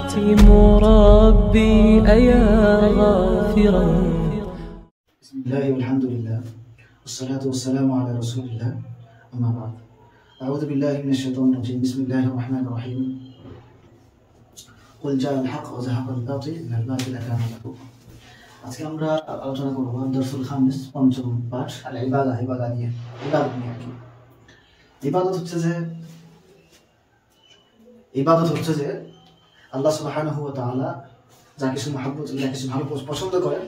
مربي أيا غافرا. بسم الله والحمد لله والصلاة والسلام على رسول الله، أما بعد. أعوذ بالله من الشيطان الرجيم. بسم الله الرحمن الرحيم. قل جاء الحق وزهق الباطل إن الباطل كان زهوقا. আজকে আমরা আলোচনা করব দরসুল খামিস পঞ্চম পাঠ আল ইবাদা নিয়ে আর কি। ইবাদত হচ্ছে যে আল্লাহ সুবহানাহু ওয়া তাআলা যা কিছু মহব্বত, যা কিছু ভালো পছন্দ করেন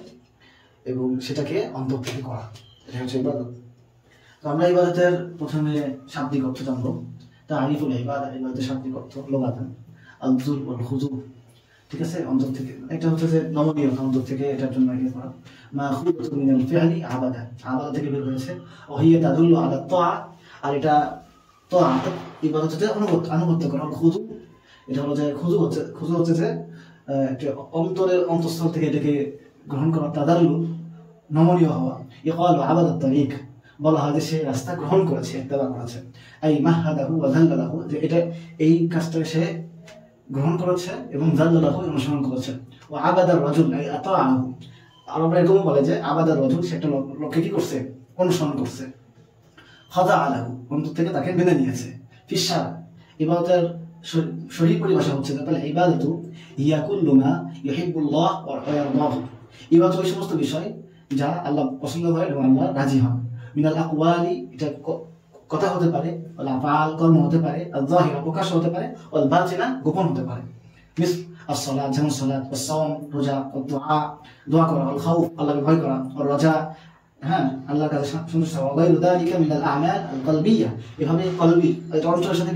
এবং সেটাকে অন্তর থেকে করা, এটা হচ্ছে ইবাদত। তো আমরা ইবাদতের প্রথমে শাব্দিক অর্থ জানবো। তারিফুল ইবাদা, ইবাদতের শাব্দিক অর্থ লুগাতান আল-যুল ওয়াল খুযু, ঠিক আছে, অন্তর থেকে। এটা হচ্ছে যে নমনীয়তা, অন্তর থেকে এটার জন্য এটা করা। মাখুদাতুন মিনাল ফি'লি আবাদা, আবাদা থেকে বের হয়েছে। ওয়া হিয়া তাদুল্লু আলা তাআ, আর এটা তাআ ইবাদত হচ্ছে আনুগত্য করা। খুযু, এটা হলো যে খুযু হচ্ছে যে অন্তরের অন্তঃস্থল থেকে এটাকে গ্রহণ করা। তাদাল্লু নমনীয় হওয়া। ইকালু আবাদাত তারিক, বলা হয় যে সে রাস্তা গ্রহণ করেছে, ইত্তেবা করেছে। আই মাহাদাহু ওয়া যাল্লালাহু, যে এটা এই কাজটা সে গ্রহণ করেছে এবং যাল্লালাহু অনুসরণ করেছে। ওয়া আবাদার রাজুল আই আতাআহু, আর আমরা এরকম বলে যে আবাদার রাজুল সে একটা লোককে কি করছে, অনুসরণ করছে। খাদা আলাহু, অন্তর থেকে তাকে মেনে নিয়েছে। ফিশার, ইবাদতের সহি পরিভাষা হচ্ছে তাহলে ইবাদতু হিয়া কুল্লু মা ইউহিব্বুল্লাহ ওয়া ইয়ারদাহু, ইবাদত ওই সমস্ত বিষয় যা আল্লাহ পছন্দ করেন এবং আল্লাহ রাজি হন। মিনাল আকওয়ালি, এটা কথা হতে পারে, ওয়াল আফআল কর্ম হতে পারে, আয-যাহিরা প্রকাশ হতে পারে, ওয়াল বাতিনা গোপন হতে পারে। মিস as-সালাত, যেমন সালাত, ওয়াস-সাওম রোজা, ওয়া দোয়া করা, ওয়াল খাউফ আল্লাহকে ভয় করা, ওয়াল রাজা আল্লাহর কাছে সন্তুষ্ট হওয়া, গায়রু যালিকা মিনাল আ'মাল আল-কলবিয়্যা, এভাবে কলবি এটা অন্তরের সাথে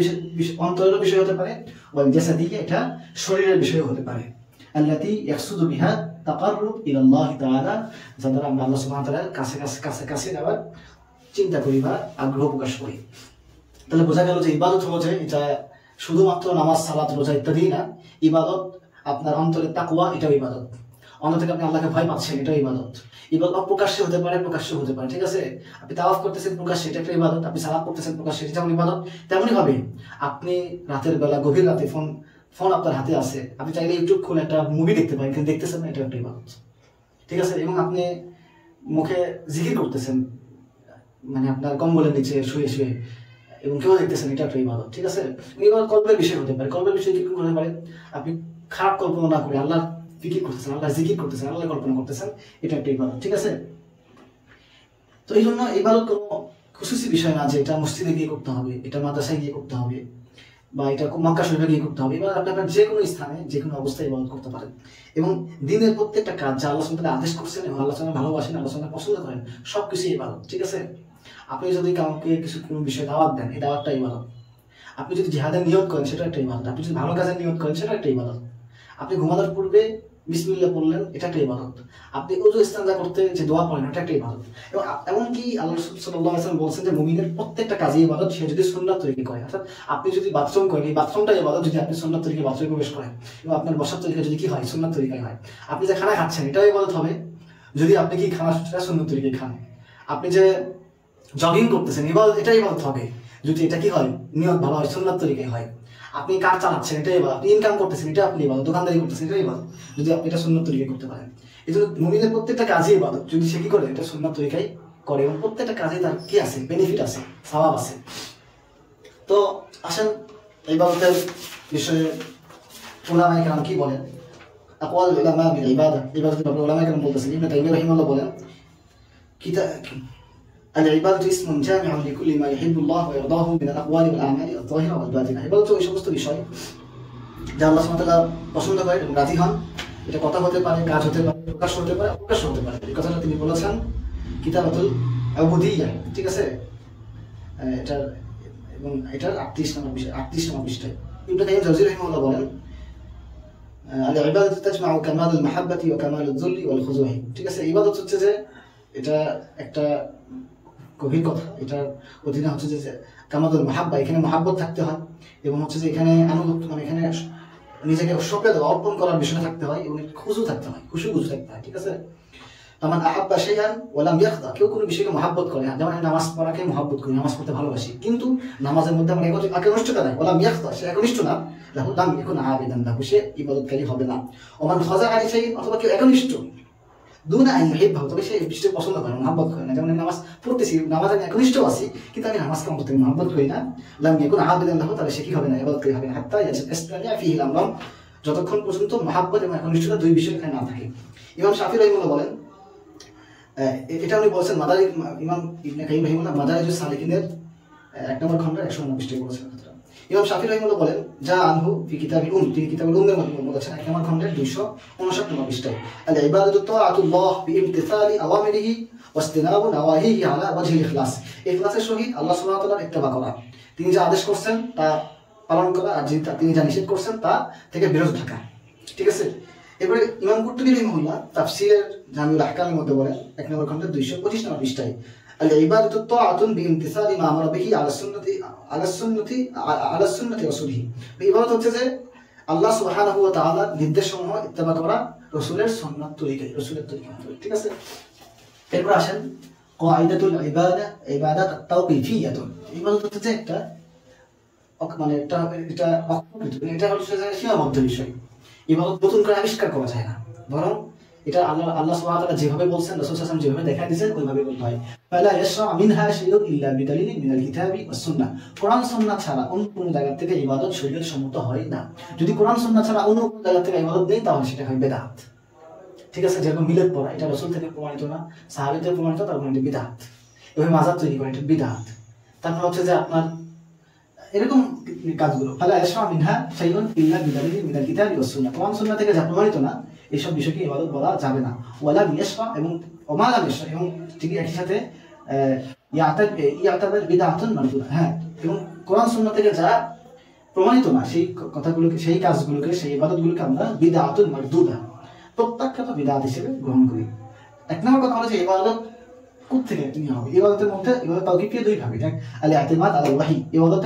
অন্তরের বিষয় হতে পারে, ওয়াল জাসাদিয়্যা এটা শরীরের বিষয় হতে পারে। আল্লাতী ইয়াকসুদু বিহা তাকাররুব ইলাল্লাহি তাআলা, যাতে আমরা আল্লাহ সুবহানাহু ওয়া তাআলার কাছে যাওয়ার চিন্তা করি বা আগ্রহ প্রকাশ করি। তাহলে বোঝা গেল যে ইবাদত হলো যে এটা শুধুমাত্র নামাজ, সালাত, রোজা ইত্যাদি না। ইবাদত আপনার অন্তরের তাকওয়া, এটাও ইবাদত। অন্তর থেকে আপনি আল্লাহকে ভয় পাচ্ছেন, এটাও ইবাদত। ইবাদত অপ্রকাশ্যে হতে পারে, প্রকাশ্যে হতে পারে, ঠিক আছে। আপনি তাওয়াফ করতেছেন প্রকাশ্যে, এটা একটা ইবাদত। আপনি সালাত করতেছেন প্রকাশ্যে, এটা যেমন ইবাদত। তেমনই ভাবে আপনি রাতের বেলা, গভীর রাতে ফোন আপনার হাতে আছে, আপনি চাইলে ইউটিউব খুলে একটা মুভি দেখতে পারেন, কিন্তু দেখতেছেন না, এটা একটা ইবাদত, ঠিক আছে। এবং আপনি মুখে জিকির করতেছেন, মানে আপনার কম্বলের নিচে শুয়ে এবং কেউ দেখতেছেন, এটা একটা ইবাদত, ঠিক আছে। ইবাদত কল্পের বিষয় হতে পারে। কল্পের বিষয় কি হতে পারে? আপনি খারাপ কল্পনা না করে আল্লাহর ফিকির করতেছেন, আল্লাহ জিকির করতেছেন, আল্লাহ কল্পনা করতেছেন, এটা একটা ইবাদত, ঠিক আছে। তো এই জন্য ইবাদত কোনো খুশুসি বিষয় না যে এটা মসজিদে গিয়ে করতে হবে, এটা মাদ্রাসায় গিয়ে করতে হবে, বা এটা মক্কা শরীফে গিয়ে করতে হবে। এবার আপনার যে কোনো স্থানে, যে কোনো অবস্থায় ইবাদত করতে পারেন। এবং দিনের প্রত্যেকটা কাজ যা আল্লাহ সুবহানাহু ওয়া তাআলা আদেশ করছেন এবং আল্লাহ সুবহানাহু ভালোবাসেন, আল্লাহ সুবহানাহু পছন্দ করেন, সবকিছু ইবাদত, ঠিক আছে। আপনি যদি কাউকে কোনো বিষয়ে দাওয়াত দেন, এই দাওয়াতটা ইবাদত। আপনি যদি জিহাদের নিয়ত করেন, সেটা একটা ইবাদত। আপনি যদি ভালো কাজের নিয়ত করেন, সেটা একটা ইবাদত। আপনি ঘুমানোর পূর্বে বিসমিল্লাহ পড়লেন, এটা একটা ইবাদত। আপনি ওযু ইস্তেনজা করতে যে দোয়া পড়েন, এটা একটা ইবাদত। এবং এমনকি আল্লাহ রাসূল সাল্লাল্লাহু আলাইহি ওয়াসাল্লাম বলেছেন যে মুমিনের প্রত্যেকটা কাজই ইবাদত, সে যদি সুন্নাত তরিকে করে। অর্থাৎ আপনি যদি বাথরুম করেন, এই বাথরুমটা ইবাদত যদি আপনি সুন্নাত তরিকে বাথরুমে প্রবেশ করেন, এবং আপনার বসার তরিকা যদি কি হয়, সুন্নাত তরিকায় হয়। আপনি যে খানা খাচ্ছেন, এটাও ইবাদত হবে যদি আপনি কি খানা সুন্নাত তরিকায় খান। আপনি যে জগিং করতেছেন, এটাই ইবাদত হবে যদি এটা কি হয়, নিয়ত ভালো হয়, সুন্নাত তরিকায় হয়। আপনি কার চালাচ্ছেন, এটাই ইবাদত। আপনি ইনকাম করতেছেন, এটা আপনি ইবাদত। দোকানদারি করতেছেন, এটাই ইবাদত যদি আপনি এটা সুন্নাত তরিকায় করতে পারেন। এই জন্য মুমিনের প্রত্যেকটা কাজই ইবাদত যদি সে কি করে, এটা সুন্নাত তরিকায় করে, এবং প্রত্যেকটা কাজে তার কি আছে, বেনিফিট আছে, সওয়াব আছে। তো আসেন ইবাদতের বিষয়ে উলামায়ে কেরাম কি বলেন। আকওয়াল উলামা বিল ইবাদা, ইবাদতের ব্যাপারে উলামায়ে কেরাম বলতেছেন। ইবনে তাইমিয়া রাহিমাহুল্লাহ বলেন, العبادة اسم جامع لكل ما يحب الله ويرضاه من الأقوال والأعمال الظاهرة والباطنة। ইবাদত ওই সমস্ত বিষয় যা আল্লাহ সুবহানাহু ওয়া তাআলা পছন্দ করেন এবং রাজি হন। এটা কথা হতে পারে, কাজ হতে পারে, প্রকাশ হতে পারে, অপ্রকাশ হতে পারে। এই কথাটা তিনি বলেছেন কিতাবাতুল উবুদিয়্যাহ, ঠিক আছে। এটার এবং এটার 38 নম্বর পৃষ্ঠায় ইবনে কাইয়িম জাওযী রাহিমাহুল্লাহ বলেন, আল-ইবাদাতু তাজমাউ কামালুল মাহাব্বাতি ওয়া কামালুল যুল্লি ওয়াল খুযুই, ঠিক আছে। ইবাদত হচ্ছে যে এটা একটা গভীর কথা। এটার অধীনে হচ্ছে যে কামালুল মাহাব্বা, এখানে মহাব্বত থাকতে হয়, এবং হচ্ছে যে এখানে আনুগত্য, মানে এখানে নিজেকে সঁপে দেওয়া, অর্পণ করার বিষয়টা থাকতে হয়, এবং খুশু থাকতে হয়, খুশু থাকতে হয়, ঠিক আছে। তামান আহাব্বা শাইআন ওয়া লাম ইয়াখদা, কেউ কোনো বিষয়কে মহব্বত করে, যেমন আমি নামাজ পড়াকে মহব্বত করি, নামাজ পড়তে ভালোবাসি, কিন্তু নামাজের মধ্যে আমার একনিষ্ঠতা নাই, ওয়া লাম ইয়াখদা, সে একনিষ্ঠ না, লাহু লাম ইয়াকুন আবিদান লাহু, সে ইবাদতকারী হবে না। ওমান খাযাআ লিশাইইন, অথবা কেউ একনিষ্ঠ দুনা আন ইউহিব্বাহু, তবে সে বিষয়টা পছন্দ করে না, মহব্বত করে না, যেমন আমি নামাজ পড়তেছি, নামাজে আমি একনিষ্ঠ আছি, কিন্তু আমি নামাজকে অন্তত মহব্বত করি না, লাম ইয়াকুন আবিদান লাহু, তাহলে সে কি হবে না, ইবাদতকারী হবে না, হাত্তা ইয়াস্তামিআ ফীহি আল-আমরান, যতক্ষণ পর্যন্ত মহব্বত এবং একনিষ্ঠতা দুই বিষয় এখানে না থাকে। ইমাম শাফি রাহিমাহুল্লাহ বলেন, এটা উনি বলছেন ইমাম ইবনে কাইয়িম রাহিমাহুল্লাহ মাদারিজুস সালিকিনের 1 নম্বর খণ্ডের 199 পৃষ্ঠায় বলেছেন। ইমাম শাফি রাহিমাহুল্লাহ বলেন, যা আনহু ফি কিতাবিল তিনি কিতাবুল উম্মের মধ্যে বলেছেন 1 নম্বর খণ্ডের 259 নম্বর পৃষ্ঠায়, আল ইবাদাতু তাআতুল্লাহ বিইমতিসালি আওয়ামিরিহি ওয়াসতিনাবু নাওয়াহিহি আলা ওয়াজহিল ইখলাস, ইখলাসের সহিত আল্লাহ সুবহানাহু ওয়া তাআলার ইত্তেবা করা, তিনি যা আদেশ করছেন তা পালন করা, আর তিনি যা নিষেধ করছেন তা থেকে বিরত থাকা। ঠিক আছে, এবারে ইমাম কুরতুবী রাহিমাহুল্লাহ তাফসীরের জামিউল আহকামের মধ্যে বলেন 1 নম্বর খণ্ডের 225 নম্বর পৃষ্ঠায়, আল ইবাদাতু তাআতুন বিইমতিসালি মা আমারা বিহি আলা সুন্নতি রাসূলিহি, ইবাদত হচ্ছে যে আল্লাহ সুবহানাহু ওয়া তাআলার নির্দেশসমূহ ইত্তেবা করা, রাসূলের সুন্নাত তরিকায়, রাসূলের তরিকা। ঠিক আছে, এরপর আসেন কায়দাতুল ইবাদাত আত-তাওকীফিয়াতুন, ইবাদত হচ্ছে একটা মানে এটা এটা হচ্ছে যে সীমাবদ্ধ বিষয়, ইবাদত নতুন করে আবিষ্কার করা যায় না, বরং এটা আল্লাহ সুবহানাহু ওয়া তাআলা যেভাবে বলছেন, রাসূল সাল্লাল্লাহু আলাইহি ওয়াসাল্লাম যেভাবে দেখাই দিয়েছেন ওইভাবে বলতে হয়। ফালা ইয়াশরা মিনহা শাইউন ইল্লা বিদালিলিন মিনাল কিতাবি ওয়াস সুন্নাহ, কোরআন সুন্নাহ ছাড়া অন্য কোনো জায়গা থেকে ইবাদত শরীয়ত সম্মত হয় না। যদি কোরআন সুন্নাহ ছাড়া অন্য কোনো জায়গা থেকে ইবাদত নেই, তাহলে সেটা হয় বিদআত। ঠিক আছে, যেরকম মিলাদ পড়া, এটা রাসূল থেকে প্রমাণিত না, সাহাবীদের থেকে প্রমাণিত, তার মানে বিদআত। এভাবে মাযহাব তৈরি করা, এটা বিদআত। তারপর হচ্ছে যে আপনার এরকম কাজগুলো, ফালা ইয়াশরা মিনহা শাইউন ইল্লা বিদালিলিন মিনাল কিতাবি ওয়াস সুন্নাহ, কোরআন সুন্নাহ থেকে যা প্রমাণিত না এইসব বিষয়কে ইবাদত বলা যাবে না। ওয়ালা মিয়াশরা এবং ওমালা মিয়াশরা, এবং ঠিক একই সাথে ইয়াতাবাদ বিদআতুন মারদুদা, হ্যাঁ, এবং কোরআন সুন্নাহ থেকে যা প্রমাণিত না সেই কথাগুলোকে, সেই কাজগুলোকে, সেই ইবাদতগুলোকে আমরা বিদআতুন মারদুদা, প্রত্যাখ্যাত বিদআত হিসেবে গ্রহণ করি। 1 নম্বর কথা হলো যে ইবাদত কোথা থেকে তুমি হবে, ইবাদতের মধ্যে ইবাদত তাওকীফিয়া দুই ভাবে, এক আল ইতিমাদ আলা ওয়াহি, ইবাদত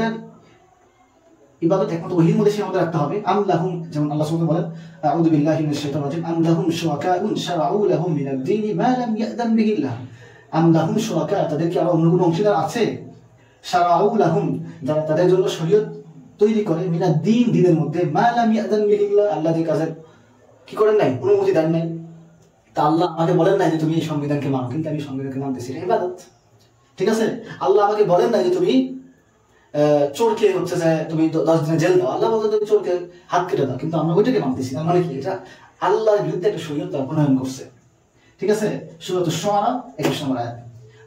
একমাত্র ওহীর মধ্যে সীমাবদ্ধ রাখতে হবে। আম লাহুম, যেমন আল্লাহ সুবহানাহু ওয়া তাআলা বলেন, আউযু বিল্লাহি মিনাশ শাইতানির রাজিম, আম লাহুম শুরাকাউন শারাউ লাহুম মিনাদ দীনি মা লাম ইয়াযান বিহিল্লাহ, আম লাহুম শুরাকা, তাদের কি আরো অন্য কোনো অংশীদার আছে, শারাউ লাহুম, যারা তাদের জন্য শরীয়ত তৈরি করে, মিনাদ দীন, দ্বীনের মধ্যে, মা লাম ইয়াযান বিহিল্লাহ, আল্লাহ যে কাজের কি করেন নাই, অনুমতি দেন নাই, তা আল্লাহ আমাকে বলেন নাই যে তুমি এই সংবিধানকে মানো, কিন্তু আমি সংবিধানকে মানতেছি, এটা ইবাদত। ঠিক আছে, আল্লাহ আমাকে বলেন নাই যে তুমি চোরকে হচ্ছে যে তুমি 10 দিনের জেল দাও, আল্লাহ বলতে তুমি চোরকে হাত কেটে দাও, কিন্তু আমরা ওইটাকে মানতেছি না, মানে কি, এটা আল্লাহর বিরুদ্ধে একটা শরীয়ত প্রণয়ন করছে। ঠিক আছে, সূরাতুশ শুআরা 21 নম্বর আয়াত।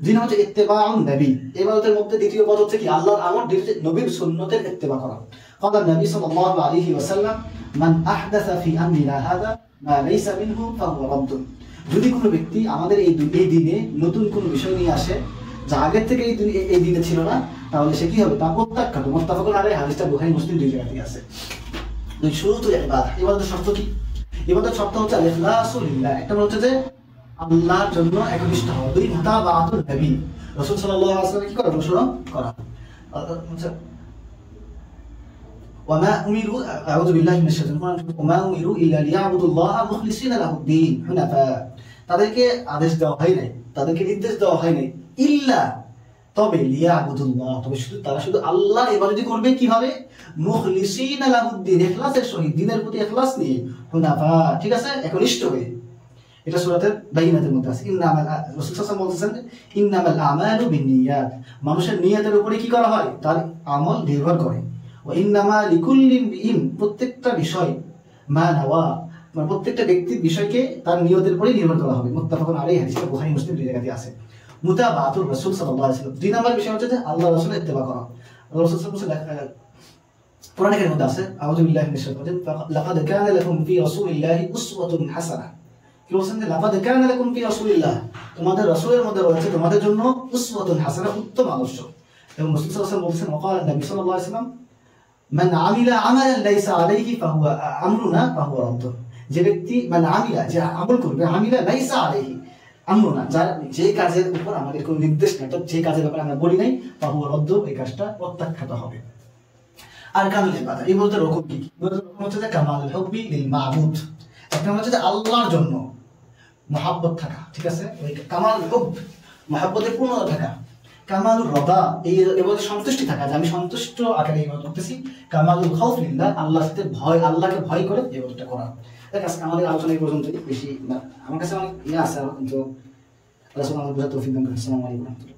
2 নম্বর হচ্ছে ইত্তেবাউন নবী, ইবাদতের মধ্যে দ্বিতীয় পদ হচ্ছে কি, আল্লাহর আমর, নবীর সুন্নতের ইত্তেবা করা। ক্বালা নবী সাল্লাল্লাহু আলাইহি ওয়াসাল্লাম, মান আহদাসা ফি আমরিনা হাযা মা লাইসা মিনহু ফাহুয়া রাদ্দুন, যদি কোনো ব্যক্তি আমাদের এই দিনে নতুন কোনো বিষয় নিয়ে আসে যা আগের থেকে এই দিনে ছিল না, তাহলে সে কি হবে, তা প্রত্যাখ্যাত। মুত্তাফাকুন আলাইহি, হাদিসটা বুখারী মুসলিম দুই জায়গাতেই আছে। দুই শুরুতুল ইবাদত, ইবাদতের শর্ত কি, ইবাদতের শর্ত হচ্ছে আল ইখলাসু লিল্লাহ, একটা হচ্ছে যে আল্লাহর জন্য একনিষ্ঠ হওয়া, দুই মুতাবাআতুন নবী, রাসূল সাল্লাল্লাহু আলাইহি ওয়াসাল্লাম কি করে, অনুসরণ করা। ওয়ামা উমিরু, আউযু বিল্লাহি মিনাশ শাইতানির রাজিম, ওয়ামা উমিরু ইল্লা লিয়াবুদুল্লাহা মুখলিসিনা লাহুদ্দীন হুনাফা, তাদেরকে আদেশ দেওয়া হয় নাই, তাদেরকে নির্দেশ দেওয়া হয় নাই, ইল্লা, তবে, লিয়াবুদুল্লাহ, তবে তারা শুধু আল্লাহর ইবাদত করবে, কি হবে, মুখলিসিনা লাহুদ্দীন, ইখলাসের সহিত, দ্বীনের প্রতি ইখলাস নিয়ে, হুনাফা, ঠিক আছে, একনিষ্ঠ হয়ে। এটা সূরাতুল বাইনাতের মধ্যে আছে। ইন্নামাল, রাসূল সাল্লাল্লাহু আলাইহি ওয়াসাল্লাম বলেছেন, ইন্নামাল আমালু বিন্নিয়াত, মানুষের নিয়তের উপরে কি করা হয়, তার আমল নির্ভর করে। ওয়া ইন্নামা লিকুল্লি ইমরিইন, প্রত্যেকটা বিষয়, মা নাওয়া, মানে প্রত্যেকটা ব্যক্তির বিষয়কে তার নিয়তের উপরে নির্ভর করা হবে। মুত্তাফাকুন আলাইহি, হাদিসটা বুখারী মুসলিম দুই জায়গাতেই আছে। মুতাবাআতুর রাসূল সাল্লাল্লাহু আলাইহি ওয়াসাল্লাম, 2 নম্বর বিষয় হচ্ছে যে আল্লাহর রাসূলের ইত্তেবা করা। রাসূল সাল্লাল্লাহু আলাইহি ওয়াসাল্লাম কোরআনের মধ্যে আছে, আউযু বিল্লাহি মিনাশ শাইতানির রাজিম, লাকাদ কানা লাকুম ফি রাসূলিল্লাহি উসওয়াতুন হাসানাহ, কি বলছেন যে লাকাদ কানা লাকুম ফি রাসূলিল্লাহ, তোমাদের রাসূলের মধ্যে রয়েছে তোমাদের জন্য উসওয়াতুন হাসানাহ, উত্তম আদর্শ। এবং রাসূল সাল্লাল্লাহু আলাইহি ওয়াসাল্লাম বলেছেন, ওয়াকালা নবী সাল্লাল্লাহু আলাইহি ওয়াসাল্লাম, মান আমিলা আমালান লাইসা আলাইহি ফাহুয়া আমরুনা ফাহুয়া রাদ্দুন, যে ব্যক্তি মান আমিলা, যে আমল করবে, আমিলা লাইসা আলাইহি আমরুনা, যে কাজের উপর আমাদের কোনো নির্দেশ নেই, অর্থাৎ যে কাজের ব্যাপারে আমরা বলি নাই, ফাহুয়া রাদ্দু, এই কাজটা প্রত্যাখ্যাত হবে। আর কানুল ইবাদত, এই বলতে রকম কি, ইবাদতের রকম হচ্ছে যে কামালুল হুব্বি লিল মাবুদ, একটা হচ্ছে যে আল্লাহর জন্য মহাব্বত থাকা, ঠিক আছে, ওই কামাল হুব মহাব্বতের পূর্ণতা থাকা, কামালুর রদা এই এবারে সন্তুষ্টি থাকা, যে আমি সন্তুষ্ট আকারে ইবাদত করতেছি, কামালুল খাউফ লিল্লাহ আল্লাহর সাথে ভয়, আল্লাহকে ভয় করে ইবাদতটা করা। দেখ আজকে আমাদের আলোচনা এই পর্যন্তই, বেশি না, আমার কাছে অনেক ইয়ে আছে কিন্তু আল্লাহ সুবহানাহু ওয়া তাআলা তৌফিক দান করেন। আসসালামু আলাইকুম।